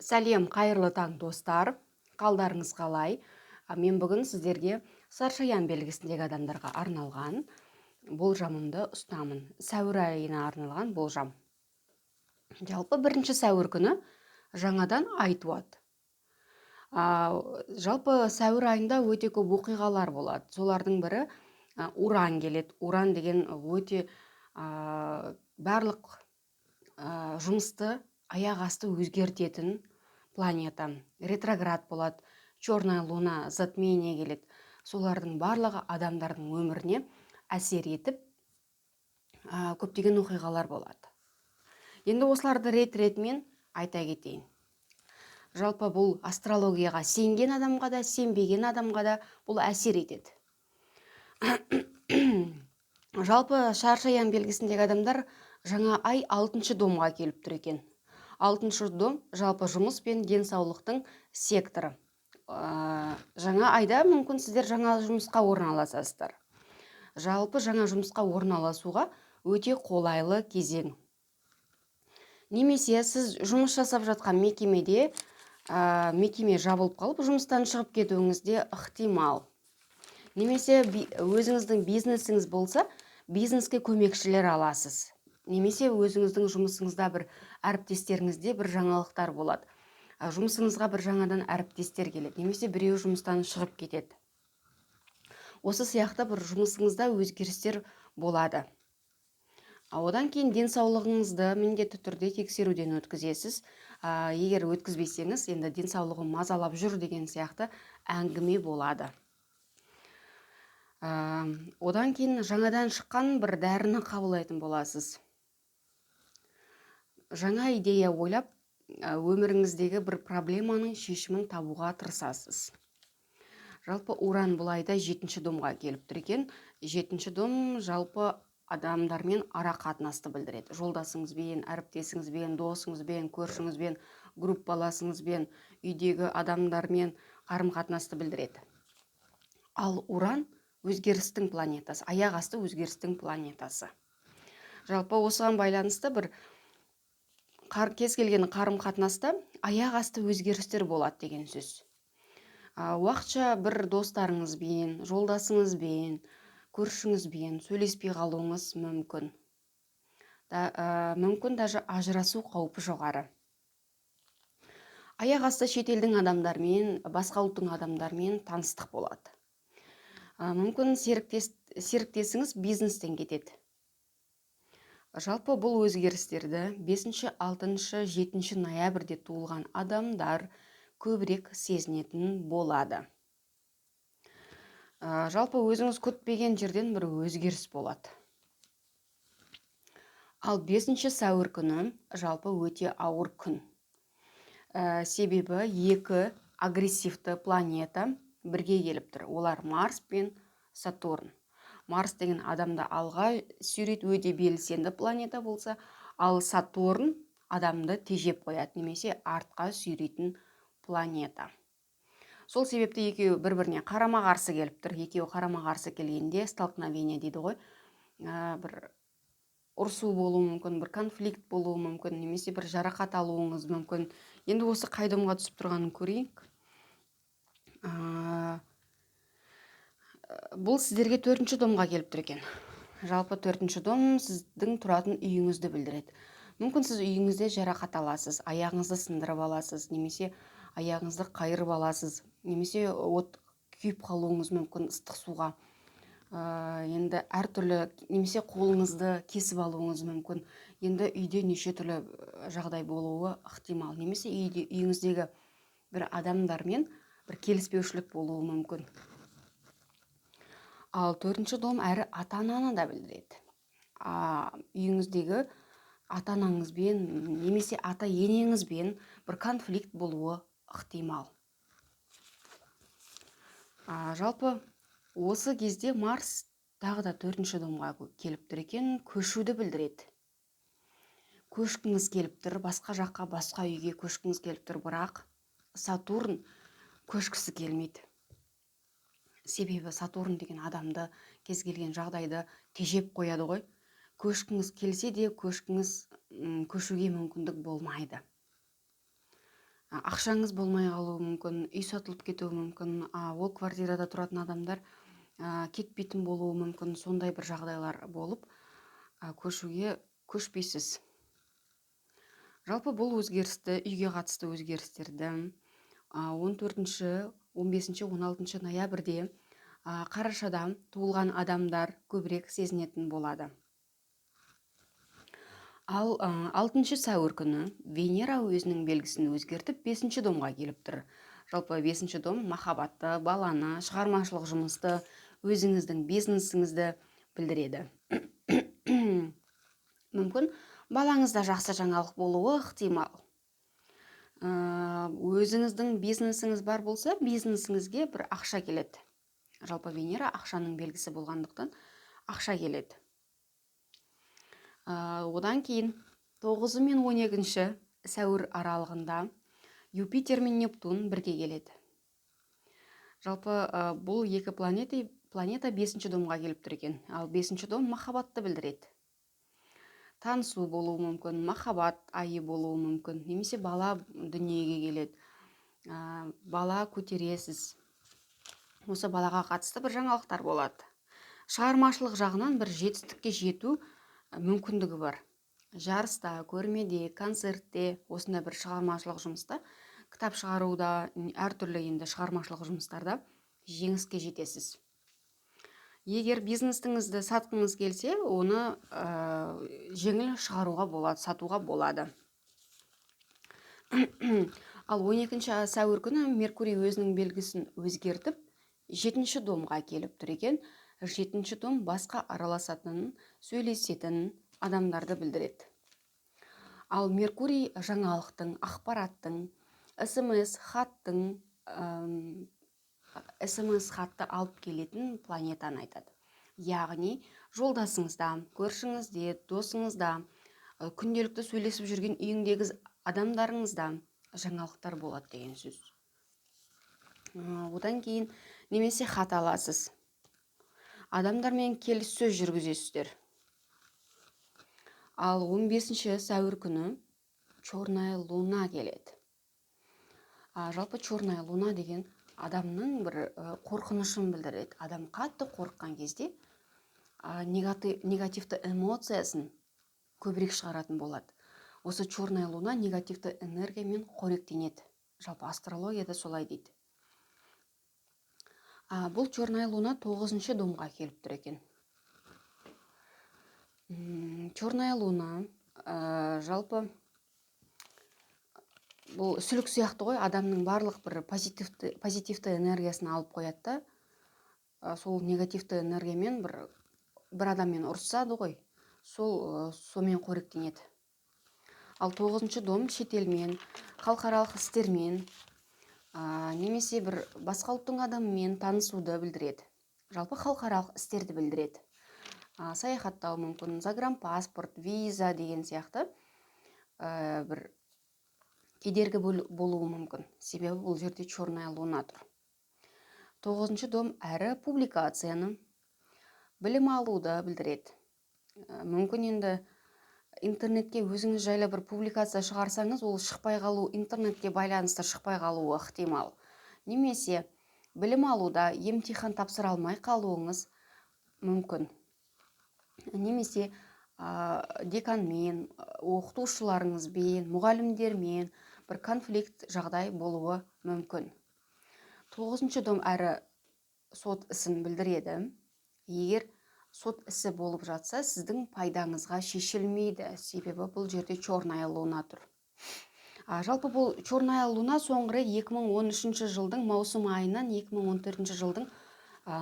Сәлем, қайырлы таң достар. Қалдарыңыз қалай? Мен бүгін сіздерге саршаян белгісіндегі адамдарға арналған болжамымды ұсынамын. Сәуір айына арналған болжам. Жалпы 1 сәуір күні жаңадан ай туады. Жалпы сәуір айында өте көп оқиғалар болады. Солардың бірі Уран келеді. Уран деген өте барлық жұмысты аяқ асты өзгертетін планета. Ретроград болады, черная луна, затмение келеді. Солардың барлығы адамдардың өміріне әсер етіп, көптеген оқиғалар болады. Енді осыларды рет-ретімен айта кетейін. Жалпы бұл астрологияға сенген адамға да, сенбеген адамға да бұл әсер етеді. Жалпы шаршаян белгісіндегі адамдар жаңа ай 6-шы домға келіп тұр екен. 6-шы дом жалпы жұмыс пен денсаулықтың секторы. Жаңа айда мүмкін сіздер жаңа жұмысқа орналасасыздар. Жалпы жаңа жұмысқа орналасуға өте қолайлы кезең. Немесе сіз жұмыс жасап жатқан мекемеде мекеме жабылып қалып, жұмыстан шығып кетуіңіз де ықтимал. Немесе өзіңіздің бизнесіңіз болса, бизнеске көмекшілер аласыз. Немесе өзіңіздің жұмысыңызда бір әріптестеріңізде бір жаңалықтар болады. Жұмысыңызға бір жаңадан әріптестер келеді. Немесе біреу жұмыстан шығып кетеді. Осы сияқты бір жұмысыңызда өзгерістер болады. Одан кейін денсаулығыңызды міндетті түрде тексеруден өткізесіз. Егер өткізбесеңіз, енді денсаулығым мазалап жүр деген сияқты әңгіме болады. Одан кейін жаңадан шыққан бір дәріні қабылдайтын боласыз. Жаңа идея ойлап, өміріңіздегі бір проблеманың шешімін табуға тырысасыз. Жалпы Уран бұл айда 7-ші домға келіп тұр екен. 7-ші дом жалпы адамдармен ара қатынасты білдіреді. Жолдасыңызбен, әріптесіңізбен, досыңызбен, көршіңізбен, группаласыңызбен, үйдегі адамдармен қарым қатынасты білдіреді. Ал Уран өзгерістің планетасы, аяқ асты өзгерістің планетасы. Жалпы осыған байланысты бір кез келген қарым қатынаста аяқ асты өзгерістер болады деген сөз. Уақытша бір достарыңызбен, жолдасыңызбен, көршіңізбен сөйлеспей қалуыңыз мүмкін. Мүмкін даже ажырасу қаупі жоғары. Аяқ асты шетелдің адамдармен, басқа ұлттың адамдармен таныстық болады. Мүмкін серіктесіңіз бизнестен кетеді. Жалпы бұл өзгерістерді 5-ші, 6-шы, 7-ші ноябрьде туылған адамдар көбірек сезінетін болады. Жалпы өзіңіз күтпеген жерден бір өзгеріс болады. Ал 5-ші сәуір күні жалпы өте ауыр күн. Себебі 2 агрессивті планета бірге келіп тұр. Олар Марс пен Сатурн. Марс деген адамды алға сүйрейді, өте белсенді планета болса, ал Сатурн адамды тежеп қояды, немесе артқа сүйрейтін планета. Сол себепті екеуі бір-біріне қарама-қарсы келіп тұр. Екеуі қарама-қарсы келгенде столкновение дейді ғой. Бір ұрсу болуы мүмкін, бір конфликт болуы мүмкін, немесе бір жарақат алуыңыз мүмкін. Енді осы қай домға түсіп тұрғанын көрейік. Бұл сіздерге 4-ші домға келіп тұр екен. Жалпы 4-ші дом сіздің тұратын үйіңізді білдіреді. Мүмкін сіз үйіңізде жарақат аласыз, аяғыңызды сындырып аласыз, немесе аяғыңызды қайырып аласыз, немесе от күйіп қалуыңыз мүмкін ыстық суға. Енді әртүрлі, немесе қолыңызды кесіп алуыңыз мүмкін. Енді үйде неше түрлі жағдай болуы ықтимал. Немесе үйіңіздегі бір адамдармен бір келіспеушілік болуы мүмкін. Ал 4-ші дом әрі ата-ананы да білдіреді. Үйіңіздегі ата-анаңызбен, немесе ата-енеңізбен бір конфликт болуы ықтимал. Жалпы осы кезде Марс тағы да 4-ші домға келіп тұр екен, көшуді білдіреді. Көшкіңіз келіп тұр, басқа жаққа, басқа үйге көшкіңіз келіп тұр, бірақ Сатурн көшкісі келмейді. Себебі Сатурн деген адамды кез келген жағдайды тежеп қояды ғой. Көшкіңіз келсе де көшуге мүмкіндік болмайды. ақшаңыз болмай қалуы мүмкін, үй сатылып кетуі мүмкін, ол квартирада тұратын адамдар кетпейтін болуы мүмкін. Сондай бір жағдайлар болып көшуге көшпейсіз. Жалпы бұл өзгерісті, үйге қатысты өзгерістерді 14-ші, 15-ші, 16-ші ноябрьде қарашада туылған адамдар көбірек сезінетін болады. Ал 6-ші сәуір күні Венера өзінің белгісін өзгертіп 5-ші домға келіп тұр. Жалпы 5-ші дом махаббатты, баланы, шығармашылық жұмысты, өзіңіздің бизнесіңізді білдіреді. Мүмкін балаңызда жақсы жаңалық болуы ықтимал. Өзіңіздің бизнесіңіз бар болса, бизнесіңізге бір ақша келеді. Жалпы Венера ақшаның белгісі болғандықтан ақша келеді. Одан кейін 9 мен 12-ші сәуір аралығында Юпитер мен Нептун бірге келеді. Жалпы бұл екі планета 5-ші домға келіп тұр екен. Ал 5-ші дом махаббатты білдіреді. Танысу болуы мүмкін, махаббат айы болуы мүмкін, немесе бала дүниеге келеді. Бала көтересіз. Осы балаға қатысты бір жаңалықтар болады. Шығармашылық жағынан бір жетістікке жету мүмкіндігі бар. Жарыста, көрмеде, концертте, осындай бір шығармашылық жұмыста, кітап шығаруда, әртүрлі енді шығармашылық жұмыстарда жеңіске жетесіз. Егер бизнесіңізді сатқыңыз келсе, оны жеңіл шығаруға болады, сатуға болады. Ал 12-ші сәуір күні Меркурий өзінің белгісін өзгертіп 7-ші домға келіп тұр екен. 7-ші дом басқа араласатын, сөйлесетін адамдарды білдіреді. Ал Меркурий жаңалықтың, ақпараттың, СМС хатты алып келетін планетаны айтады. Яғни жолдасыңызда, көршіңізде, досыңызда, күнделікті сөйлесіп жүрген үйіңдегі адамдарыңызда жаңалықтар болады деген сөз. Одан кейін немесе хат аласыз. Адамдармен келіссөз жүргізесіздер. Ал 15-ші сәуір күні черная луна келеді. Жалпы черная луна деген адамның бір қорқынышын білдіреді. Адам қатты қорыққан кезде негативті эмоциясын көбірек шығаратын болады. Осы черная луна негативті энергиямен қоректенеді. Жалпы астрологияда солай дейді. Бұл черная луна 9-ші домға келіп тұр екен. Черная луна жалпы бұл сүлік сияқты ғой, адамның барлық бір позитивті энергиясын алып қояды да, сол негативті энергиямен бір адаммен ұрысады ғой, сомен қоректенеді. Ал 9-ші дом шетелмен, халықаралық істермен, немесе бір басқа ұлттың адамымен танысуды білдіреді. Жалпы халықаралық істерді білдіреді. Саяхаттау мүмкін, загранпаспорт, виза деген сияқты бір кедергі болуы мүмкін. Себебі бұл жерде черная луна тұр. 9-ші дом әрі публикацияны, білім алуды білдіреді. Мүмкін енді интернетке өзіңіз жайлы бір публикация шығарсаңыз, ол шықпай қалу, интернетке байланысты шықпай қалуы ықтимал. Немесе білім алуда емтихан тапсыра алмай қалуыңыз мүмкін. Немесе деканмен, оқытушыларыңызбен, мұғалімдермен бір конфликт жағдай болуы мүмкін. 9-ші дом әрі сот ісін білдіреді. Егер сот ісі болып жатса, сіздің пайдаңызға шешілмейді. Себебі бұл жерде черная луна тұр. Жалпы бұл черная луна соңғы 2013 жылдың маусым айынан 2014 жылдың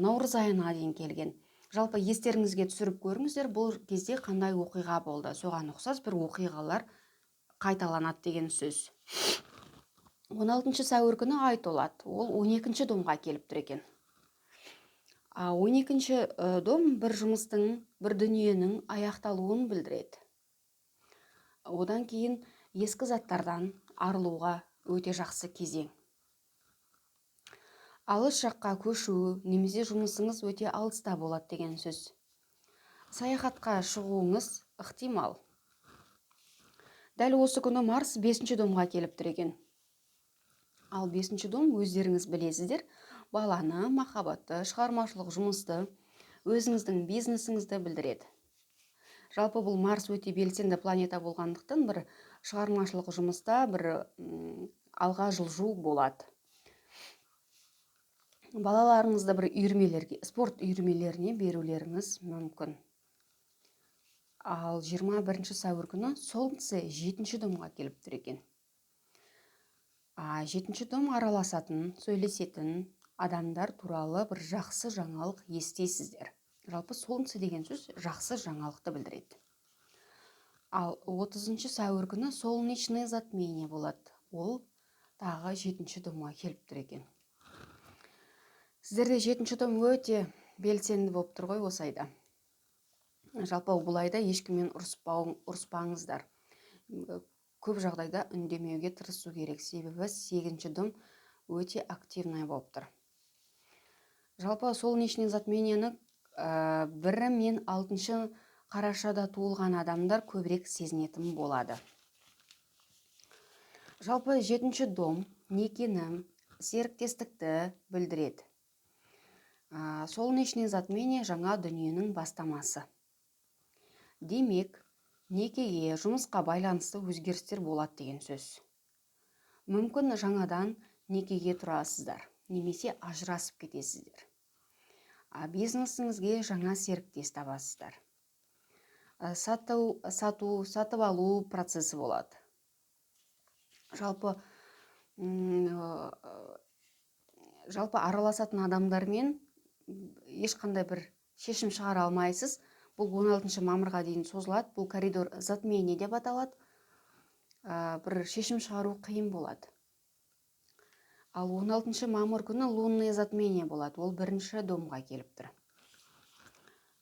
наурыз айына дейін келген. Жалпы естеріңізге түсіріп көріңіздер, бұл кезде қандай оқиға болды. Соған ұқсас бір оқиғалар қайталанады деген сөз. 16-ші сәуір күні ай толады. Ол 12-ші домға келіп тұр екен. 12-ші дом бір жұмыстың, бір дүниенің аяқталуын білдіреді. Одан кейін ескі заттардан арылуға өте жақсы кезең. Алыс жаққа көшу, немесе жұмысыңыз өте алыста болады деген сөз. Саяхатқа шығуыңыз ықтимал. Дәл осы күні Марс 5-ші домға келіп тұр екен. Ал 5-ші дом өздеріңіз білесіздер, баланы, махаббатты, шығармашылық жұмысты, өзіңіздің бизнесіңізді білдіреді. Жалпы бұл Марс өте белсенді планета болғандықтан бір шығармашылық жұмыста бір алға жылжу болады. Балаларыңызды бір үйірмелерге, спорт үйірмелеріне берулеріңіз мүмкін. Ал 21 сәуір күні Солнце 7-ші домға келіп тұр екен. 7-ші дом араласатын, сөйлесетін адамдар туралы бір жақсы жаңалық естисіздер. Жалпы Солнце деген сөз жақсы жаңалықты білдіреді. Ал 30 сәуір күні солнечный затмение болады. Ол тағы 7-ші домға келіп тұр екен. Сіздерде 7-ші дом өте белсенді болып тұр ғой осы айда. Жалпы бұл айда ешкіммен ұрыспаңыздар. Көп жағдайда үндемеуге тырысу керек, себебі 8-ші дом өте активный болып тұр. Жалпы солнечный затменияны 1 мен 6-шы қарашада туылған адамдар көбірек сезінетін болады. Жалпы 7-ші дом некені, серіктестікті білдіреді. Солнечный затмение жаңа дүниенің бастамасы. Демек, некеге, жұмысқа байланысты өзгерістер болады деген сөз. Мүмкін жаңадан некеге тұрасыздар, немесе ажырасып кетесіздер. Бизнесіңізге жаңа серіктес табасыздар. Сатып алу процесі болады. Жалпы араласатын адамдармен ешқандай бір шешім шығара алмайсыз. Бұл 16 мамырға дейін созылады. Бұл коридор затмение деп аталады. Бір шешім шығару қиын болады. Ал 16 мамыр күні лунное затмение болады. Ол 1-ші домға келіп тұр.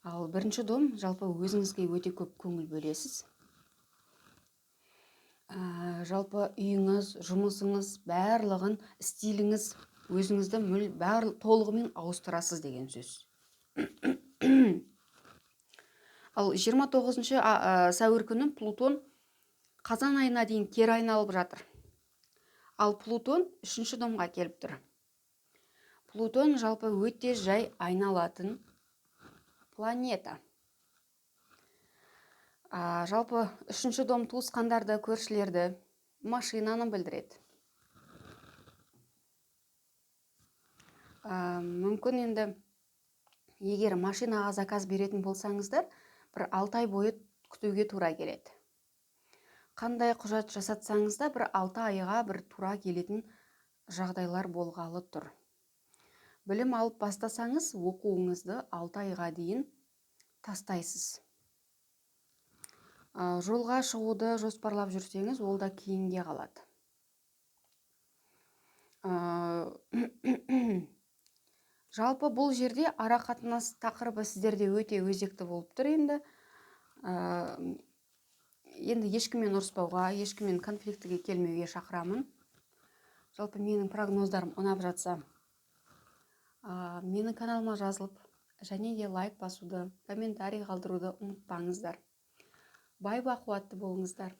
Ал 1-ші дом жалпы өзіңізге өте көп көңіл бөлесіз. Жалпы үйіңіз, жұмысыңыз, барлығын, стиліңіз, өзіңізді толығымен ауыстырасыз деген сөз. Ал 29 сәуір күні Плутон қазан айына дейін кері айналып жатыр. Ал Плутон 3-ші домға келіп тұр. Плутон жалпы өте жай айналатын планета. Жалпы 3-ші дом туысқандарды, көршілерді, машинаны білдіреді. Мүмкін енді егер машинаға заказ беретін болсаңыздар, бір 6 ай бойы күтуге тура келеді. Қандай құжат жасатсаңыз да бір 6 айға бір тура келетін жағдайлар болғалы тұр. Білім алып бастасаңыз, оқуыңызды 6 айға дейін тастайсыз. Жолға шығуды жоспарлап жүрсеңіз, ол да кейінге қалады. Жалпы бұл жерде арақатынас тақырыбы сіздерде өте өзекті болып тұр енді. Енді ешкіммен ұрыспауға, ешкіммен конфликтіге келмеуге шақырамын. Жалпы менің прогноздарым ұнап жатса, менің каналыма жазылып, және де лайк басуды, комментарий қалдыруды ұмытпаңыздар. Бай бақуатты болыңыздар.